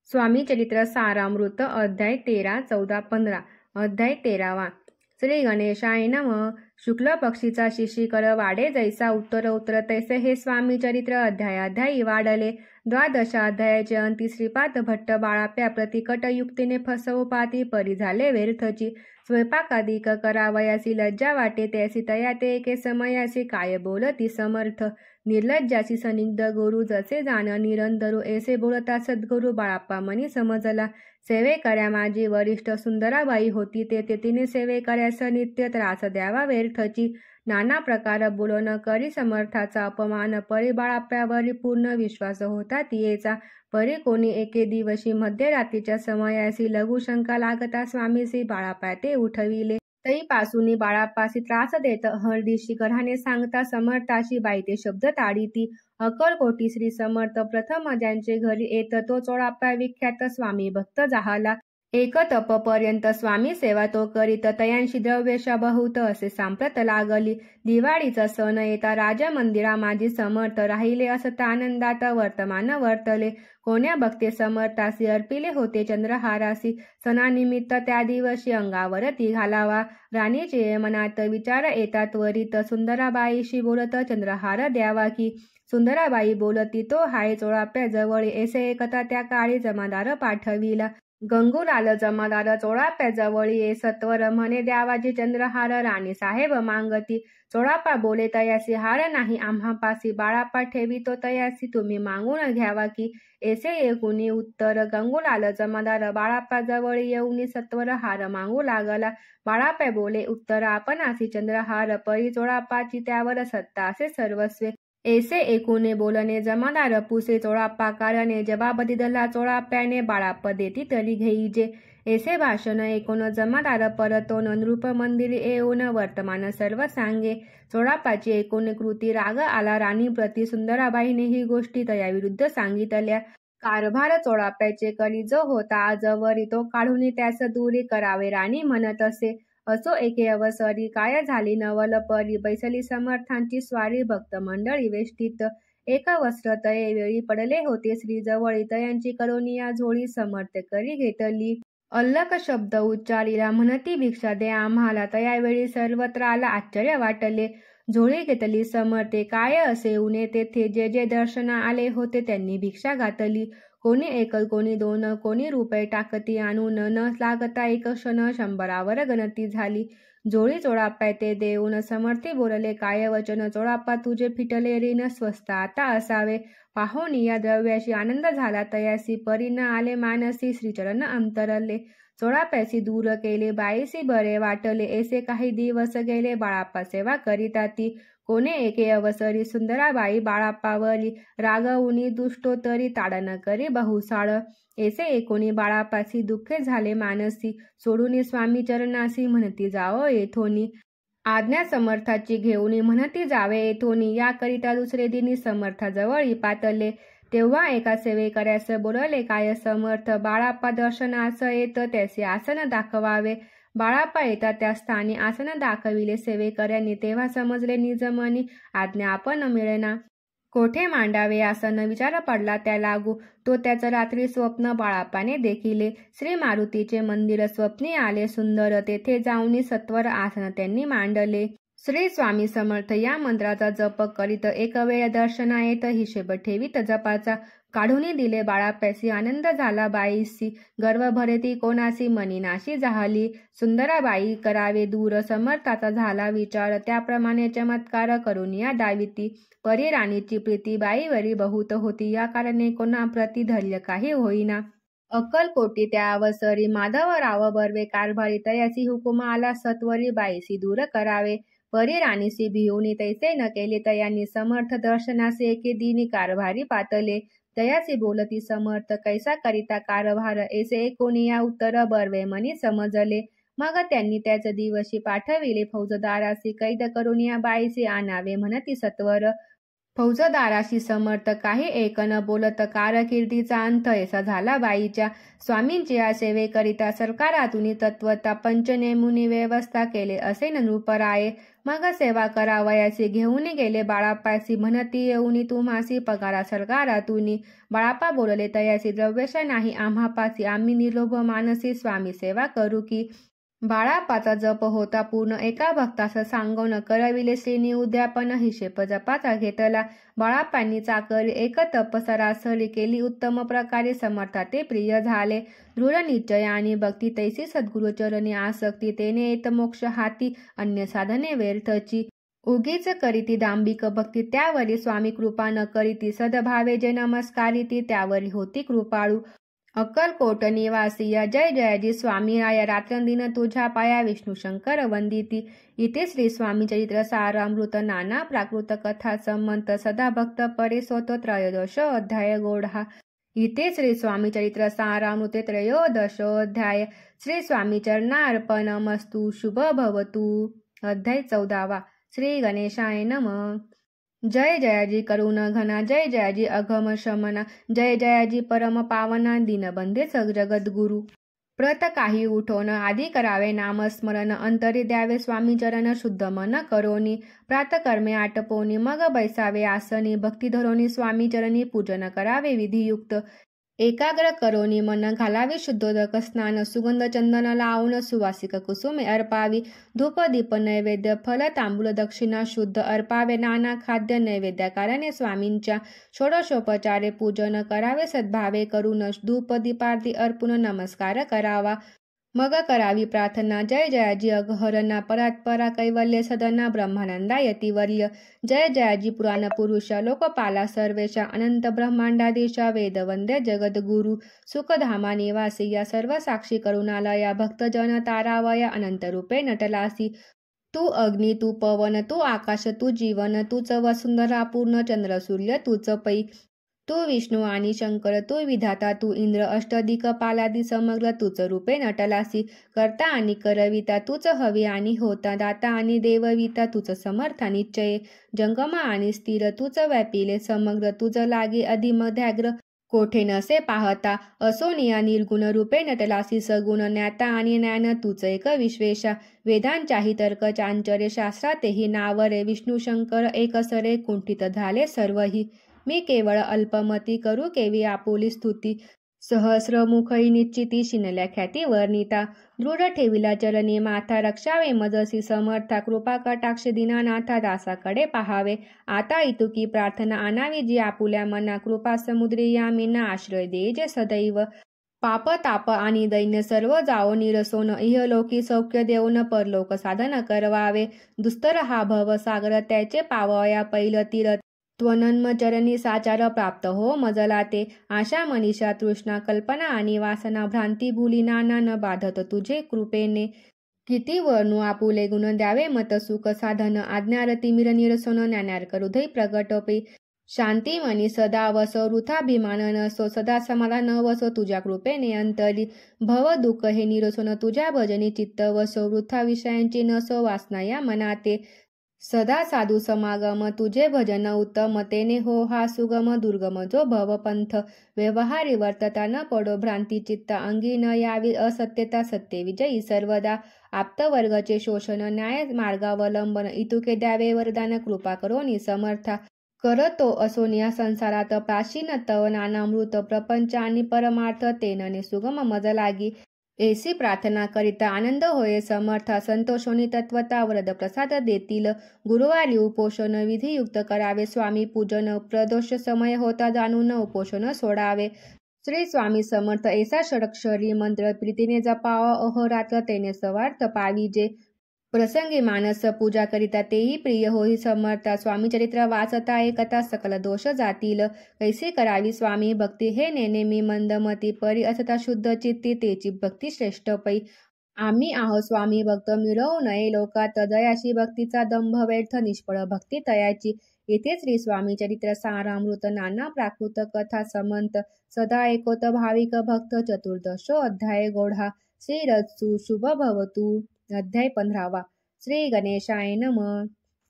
स्वामी चरित्र सारामृत अध्याय 13, 14, 15. अध्याय 13वा. श्री गणेशाय नमः. शुक्ल पक्षीचा शिशिकर वाढे जैसा उत्तर उत्तर तैसे हे स्वामी चरित्र अध्यायाध्यायी वाढले. द्वादशाध्यायाचे अंती श्रीपाद भट्ट बाळाप्या प्रतिकट युक्तीने फसवपाती परी झाले व्यर्थची. स्वयंपाकादिक करावयासी लज्जा वाटे त्यासी तया ते एके समयासी काय बोलती समर्थ. निर्लज्जासी सनिग्ध गुरु जसे जाण निरंतरू ऐसे बोलता सद्गुरु बाळाप्पा मनी समजला. सेवेकऱ्या माझी वरिष्ठ सुंदराबाई होती ते तिने सेवेकऱ्यास नित्य त्रास द्यावा व्यर्थची. नाना प्रकार बोलण करी समर्थाचा अपमान परी बाळाप्यावरी पूर्ण विश्वास होता तियेचा. परी कोणी एके दिवशी मध्यरात्रीच्या समयासी लघुशंका लागता स्वामीसी बाळाप्या ते उठविले. तईपासून बाळाप्पासी त्रास देत हरदिशी घराने सांगता समर्थाशी बाई ते शब्द ताडीती. अक्कलकोटी श्री समर्थ प्रथम ज्यांचे घरी येत तो चोळाप्पा विख्यात स्वामी भक्त जाहला. एक तपपर्यंत स्वामी सेवा तो करीत तयांशी द्रव्यशा बहुत असे सांप्रत लागली. दिवाळीचा सण येता राजमंदिरा माझी समर्थ राहिले असता आनंदात वर्तमान वर्तले. कोण्या भक्ते समर्थासी अर्पिले होते चंद्रहारासी. सणानिमित्त त्या दिवशी अंगावरती घालावा. राणीचे मनात विचार येतात त्वरित सुंदराबाईशी बोलत चंद्रहार द्यावा की. सुंदराबाई बोलती तो हाय चोळाप्या जवळ ऐसे एकता त्या काळी जमादार पाठविला. गंगूलाल जमादार चोळाप्या जवळी ये सत्वर म्हणे द्यावाजी चंद्रहार राणी साहेब मागती. चोळाप्पा बोले तयासी हार नाही आम्हापासी बाळाप्पा ठेवितो तयासी तुम्ही मागून घ्यावा की. ऐसे एकूणी उत्तर गंगूलाल जमादार बाळाप्पा जवळी येऊनी सत्वर हार मागू लागला. बाळाप्पा बोले उत्तर आपणासी चंद्रहार परी चोळाप्पाची त्यावर सत्ता असे सर्वस्वे. ऐसे एकूणे बोलणे जमादार पुसे चोळाप्पा कारणे जबाब दिदला चोळाप्याने बाळाप्पा देती तरी घेईजे. ऐसे भाषण ऐकून जमादार परतोन नृप मंदिरी येऊन वर्तमान सर्व सांगे. चोळाप्पाची एकूण कृती राग आला राणीप्रती. सुंदराबाईने ही गोष्टी तयाविरुद्ध सांगितल्या. कारभार चोळाप्याचे करी जो होता आजवरी तो काढून त्यास दूरी करावे राणी म्हणत असे. असो एके अवसरी काय झाली नवल परी बैसली समर्थांची स्वारी भक्त मंडळी वेष्टीत. एक वस्त्र तये वेळी पडले होते श्री जवळी तयांची करोनिया झोळी समर्थ करी घेतली. अल्लक शब्द उच्चारिला म्हणती भिक्षा दे आम्हाला. तयावेळी सर्वत्राला आश्चर्य वाटले. झोळी घेतली समर्थे काय असे उणे तेथे जे जे दर्शना आले होते त्यांनी भिक्षा घातली. कोणी एक कोणी दोन कोणी रुपये टाकती आणून न लागता एक क्षण 100वर गणती झाली. झोळी चोळाप्पा ते देऊन समर्थी बोलले काय वचन चोळाप्पा तुझे फिटले ऋण स्वस्त आता असावे. पाहून या द्रव्याशी आनंद झाला तयासी परी न आले मानसी श्रीचरण अंतरले. चोळाप्यासी दूर केले बाईसी बरे वाटले. ऐसे काही दिवस गेले बाळाप्पा सेवा करीता ती. कोणे एके अवसरी सुंदराबाई बाळाप्पावरी रागवुनी दुष्टोत्तरी ताडन करी बहुसाळ. ऐसे एकोणी बाळाप्पासी दुःखे झाले मानसी. सोडून स्वामी चरणासी म्हणती जाओ येथोनी. आज्ञा समर्थाची घेऊनी म्हणती जावे येथोनी. याकरिता दुसरे दिनी समर्थाजवळी पातले. तेव्हा एका सेवेकऱ्यास बोलले काय समर्थ बाळाप्पा दर्शनास येत त्याचे आसन दाखवावे. बाळाप्पा येता त्या स्थानी आसन दाखविले सेवेकऱ्यांनी. तेव्हा समजले निजमनी आज्ञा आपण मिळेना. कोठे मांडावे आसन विचार पडला त्या लागू. तो त्याचं रात्री स्वप्न बाळाप्पाने देखिले. श्री मारुतीचे मंदिर स्वप्नी आले सुंदर. तेथे जाऊनी सत्वर आसन त्यांनी मांडले. श्री स्वामी समर्थ या मंत्राचा जप करीत एक वेळ दर्शना येत हिशेब ठेवीत जपाचा. काढूनी दिले बाळाप्यासी आनंद झाला बाईसी. गर्व भरती कोणासी मनीनाशी जाहली. सुंदराबाई करावे दूर समर्थाचा झाला विचार. त्याप्रमाणे चमत्कार करून या दाविती. परी राणीची प्रीती बाईवरी बहुत होती. या कारणे कोणा प्रति धैर्य काही होईना. अक्कलकोटी त्या अवसरी माधवराव बर्वे कारभारी तयासी हुकुम आला सत्वरी बाईसी दूर करावे. परी राणीसी भिवूनी तैसे न केले तयांनी समर्थ दर्शनासे एके दिनी कारभारी पातले. तयासी बोलती समर्थ कैसा करिता कारभार ऐसे एकोणी या उत्तर बर्वे मनी समजले. मग त्यांनी त्याच दिवशी पाठविले फौजदारासी कैद करून या बाईसी आणावे म्हणती सत्वर. फौजदाराशी समर्थ काही एक न बोलत कारकिर्दीचा अंत ऐसा झाला बाईच्या. स्वामींची या सेवेकरिता सरकारातून तत्वता पंच नेमुनी व्यवस्था केले असे नृपराये. मग सेवा करावयासी घेऊन गेले बाळापासी म्हणती येऊनी तुम्हासी पगारा सरकारातून. बाळापा बोलले तयासी द्रव्यशा नाही आम्हापासी आम्ही निर्लोभ मानसी स्वामी सेवा करू की. बाळापाचा जप होता पूर्ण एका भक्तास सांगून करविले श्रीनी उद्यापन हिशेप जपाचा घेतला. बाळापांनी चाकरी एक तप सरासरी केली उत्तम प्रकारे समर्था ते प्रिय झाले. दृढ निश्चय आणि भक्ती तैसी सद्गुरुचरणी आसक्ती तेने येत मोक्ष हाती अन्य साधने व्यर्थची. उगीच करीती दांभिक भक्ती त्यावरी स्वामी कृपा न करीती सद्भावे जे नमस्कारिती त्यावरी होती कृपाळू. अक्कलकोट निवासिया जय जयाजी स्वामी राया रात्रंदिन तुझ्या पाया विष्णू शंकर वंदिती. इथे श्री स्वामी चरित्र सारामृत नाना प्राकृत कथा संमंत सदा भक्त परे सोतो त्रयोदश अध्याय गोढा. इथे श्री स्वामी चरित्र सारामृते त्रयोदश अध्याय. श्री स्वामी चरणार्पणमस्तु शुभ भवतु. अध्याय 14. श्री गणेशाय नमः. जय जयाजी करुण घना जय जयाजी अघम शमना जय जयाजी परम पावना दीनबंधे जगद्गुरु. प्रत काही उठोन आधी करावे नामस्मरण अंतरी द्यावे स्वामी चरण शुद्ध मन करोनी. प्रातकर्मे आटपोनी मग बैसावे आसनी भक्ती धरोनी स्वामी चरणी पूजन करावे विधियुक्त. एकाग्र करोनी मन घालावे शुद्धोदक स्नान सुगंध चंदन लावून सुवासिक कुसुमे अर्पावी. धूप दीप नैवेद्य फल तांबूल दक्षिणा शुद्ध अर्पावे नाना खाद्य नैवेद्याकाराने स्वामींच्या. षोडशोपचारे पूजन करावे सद्भावे करून धूप दीपार्थी अर्पून नमस्कार करावा. मग करावी प्रार्थना जय जयाजी अघहरणा परात्परा कैवल्य सदना ब्रह्मानंदा यतिवर्य. जय जयाजी पुराण पुरुष लोकपाला सर्वेशा अनंत ब्रह्मांडाधीशा वेदवंद्य जगद्गुरु. सुखधामा निवासी या सर्व साक्षी करुणालया भक्तजन तारावया अनंत रूपे नटलासी. तू अग्नी तू पवन तू आकाश तू जीवन तूच वसुंधरा पूर्ण चंद्र सूर्य तूच पै. तू विष्णू आणि शंकर तू विधाता तू इंद्र अष्टदिक्पालादी समग्र तूच रूपे नटलासी. करता आणि करविता तूच हवी आणि होता दाता आणि देवविता तूच समर्था निश्चये. जंगम आणि स्थिर तूच व्यापिले समग्र तुझ लागे अधिमध्याग्र कोठे नसे पाहता. असोनिया निर्गुण रूपे नटलासी सगुण ज्ञाता आणि ज्ञान तूच एक विश्वेशा. वेदांच्याही तर्क चांचरे शास्त्रातेही नावरे विष्णू शंकर एकसरे कुंठित झाले सर्वही. मी केवळ अल्पमती करू केवी आपुली स्तुती. सहस्रमुखई निश्चिती शिनल्या ख्याती वर्णिता. दृढ ठेविला चरणी माथा रक्षावे मजसी समर्था कृपा कटाक्ष दीनानाथा दासाकडे पाहावे. आता इतुकी प्रार्थना आणावी जी आपुल्या मना कृपा समुद्री यामींना आश्रय दे जे सदैव. पाप ताप आणि दैन्य सर्व जाओ निरसोन इहलोकी सौख्य देऊन परलोक साधन करवावे. दुस्तर हा भव सागर त्याचे पावया पैल तीर. त्वनन्मचरणी साचार प्राप्त हो मजला ते. आशा मनीषा तृष्णा कल्पना आणि वासना भ्रांती भुली नाना न बाधत तुझे कृपेने. किती वर्णू आपुले गुण द्यावे मत सुख साधन आज्ञारती मिर निरसोन ज्ञानार्क हृदय प्रगटपे. शांती मनी सदा वसो वृथाभिमान नसो सदा समाधान वसो तुझ्या कृपेने अंतरी. भव दुःख हे निरसोन तुझ्या भजनी चित्त वसो वृथा विषयांची नसो वासना या मनाते. सदा साधू समागम तुझे भजन उत्तमतेने हो हा सुगम दुर्गम जो भवपंथ. व्यवहारी वर्तता न पडो भ्रांती चित्त अंगी न यावी असत्यता सत्य विजयी सर्वदा. आप्तवर्गचे शोषण न्याय मार्गावलंबन इतुके द्यावे वरदान कृपा करोनी समर्था. करतो असोनिया संसारात प्राचीन तव नानामृत प्रपंच आणि परमार्थ तेनने सुगम मज लागी. ऐसी प्रार्थना करिता आनंद होय समर्था संतोषोनी तत्वता वरद प्रसाद देतील. गुरुवारी उपोषण विधियुक्त करावे स्वामी पूजन प्रदोष समय होता जाणून उपोषण सोडावे. श्री स्वामी समर्थ ऐसा षडक्षरी मंत्र प्रीतीने जपावा अहोरात्र तेने सवार्थ पाविजे. प्रसंगी मानस पूजा करिता तेही प्रिय होई समर्था. स्वामी चरित्र वाचता एकता सकल दोष जातील. कैसी करावी स्वामी भक्ती हे नेनेमी मंदमती परी असता शुद्ध चित्ती तेची भक्ती श्रेष्ठ पै. आम्ही आहो स्वामी भक्त मिळवू नये लोकात दयाशी भक्तीचा दंभ व्यर्थ निष्फळ भक्ती तयाची. येथे श्री स्वामी चरित्र सारामृत नाना प्राकृत कथा समंत सदा एकोत भाविक भक्त चतुर्दश अध्याय गोढा. श्री रत्सु शुभ भवतु. अध्याय 15. श्री गणेशाय नमः.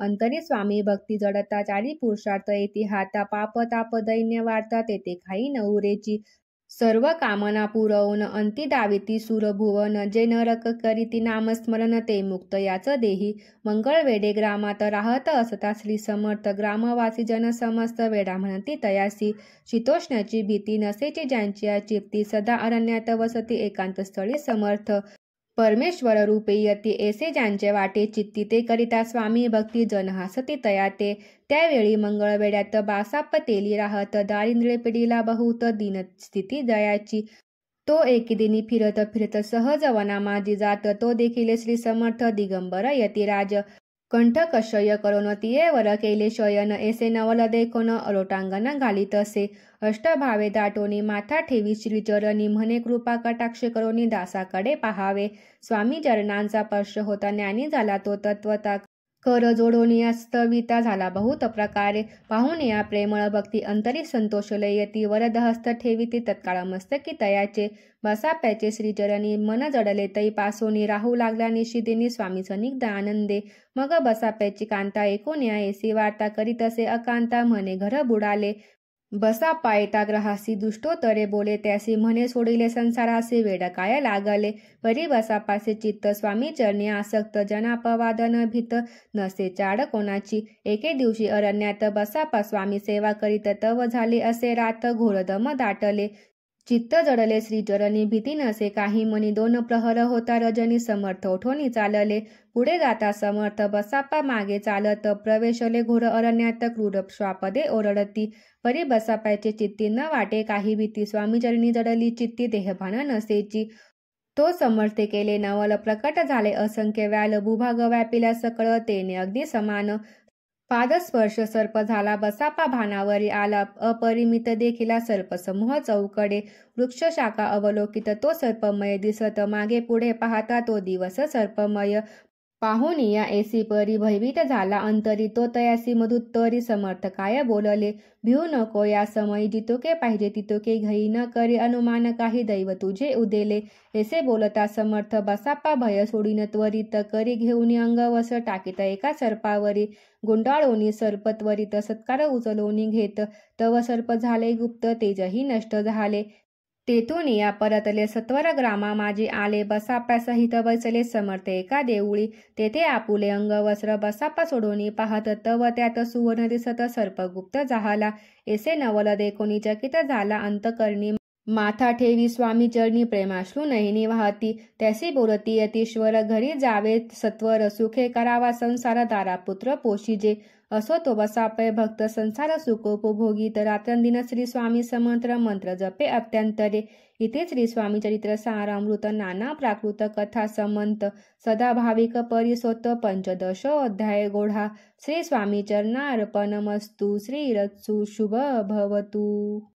अंतरी स्वामी भक्ती जडता चारी पुरुषार्थ येती हाता पाप ताप दैन्य वार्ता तेथे खाई नवरेची सर्व कामना पुरवून अंती दाविती सुरभुवन जे नरक करीती नामस्मरण ते मुक्त याच देही मंगळ वेडे ग्रामात राहत असता श्री समर्थ ग्रामवासी जन समस्त वेडा म्हणती तयासी शीतोष्णाची भीती नसेची ज्यांची चित्ती सदा अरण्यात वसती एकांत स्थळी समर्थ परमेश्वर रूपे यती ऐसे ज्यांचे वाटे चित्ती ते करिता स्वामी भक्ती जन हासती तया ते त्यावेळी मंगळवेड्यात बासाप तेली राहत दारिद्र्य पिढीला बहुत दीन स्थिती दयाची तो एके फिरत फिरत सहज वनामाजी जात तो देखील श्री समर्थ दिगंबर यतिराज कंठ कषय करून तिये वर केले शयन ऐसे नवल देखोन लोटांगण घालीत असे अष्टभावे दाटोनी माथा ठेवी श्रीचरणी म्हणे कृपा कटाक्ष करोनी दासाकडे पहावे स्वामी चरणांचा स्पर्श होता ज्ञानी झाला तो तत्वता कर जोडोनी स्तविता झाला बहुत प्रकारे पाहून या प्रेमळ भक्ती अंतरी संतोष लयती वरद हस्त ठेविती तत्काळ मस्तकी तयाचे बसाप्याचे श्रीचरणी मन जडले तै पासोनी राहू लागला निशिदिनी स्वामी सनिग्ध आनंदे मग बसाप्याची कांता ऐकून या ऐसी वार्ता करीत असे अकांता म्हणे घर बुडाले बसाप्पा एकाग्रहासी दुष्टोत्तरे बोले त्यासी म्हणे सोडिले संसारासी वेड काय लागले परी बसाप्पाचे चित्त स्वामी चरणी आसक्त जनापवादन भीत नसे चाड कोणाची एके दिवशी अरण्यात बसाप्पा स्वामी सेवा करीत तव झाले असे रात घोरदम दाटले चित्त जडले श्रीचरणी भीती नसे काही मनी 2 प्रहर होता रजनी समर्थ ओठोनी चालले पुढे जाता समर्थ बसाप्पा मागे चालत प्रवेशले घोर अरण्यात क्रूर श्वापदे ओरडती परी बसाप्पाचे चित्ती न वाटे काही भीती स्वामीचरणी जडली चित्ती देहभान नसेची तो समर्थे केले नवल प्रकट झाले असंख्य व्याल भूभाग व्यापिला सकळ तेने अगदी समान पादस्पर्श सर्प झाला बसाप्पा भानावरी आला अपरिमित देखिला सर्पसमूह चौकडे वृक्ष शाखा अवलोकित तो सर्पमय दिसत मागे पुढे पाहता तो दिवस सर्पमय पाहुनिया ऐसी परी भयभीत झाला अंतरी तो तयासी मधुत्तरी समर्थ काय बोलले भिऊ नको या समयी जितोके पाहिजे तितोके घई न करी अनुमान काही दैव तुझे उदेले ऐसे बोलता समर्थ बसाप्पा भय सोडीन त्वरित करी घेऊन अंगवस टाकीत एका सर्पावरी गुंडाळोनी सर्प त्वरित सत्कार उचलोनी घेत तव सर्प झाले गुप्त तेजही नष्ट झाले तेथून या परतले सत्वर ग्रामा माझी आले बसाप्यासहित बसले समर्थ एका देऊळी तेथे आपुले अंगवस्त्र बसाप्पा सोडोनी पाहत तव त्यात सुवर्ण दिसत सर्पगुप्त झाला ऐसे नवल देखोनी चकित झाला अंतकरणी माथा ठेवी स्वामी चरणी प्रेमाश्रू नयनी वाहती त्यासी बोलती यतीश्वर घरी जावे सत्वर सुखे करावा संसार दारापुत्र पोशिजे असो तो बसापय भक्त संसार सुखोपभोगीत रात्रंदिन श्री स्वामी समंत्र मंत्र जपे अत्यंतरे इथे श्री स्वामी चरित्र सारामृत नाना प्राकृत कथा समंत सदा भाविक परिसोत पंचदश अध्याय गोढा श्री स्वामी चरणार्पणमस्तु श्री रत्सु शुभ भवतु।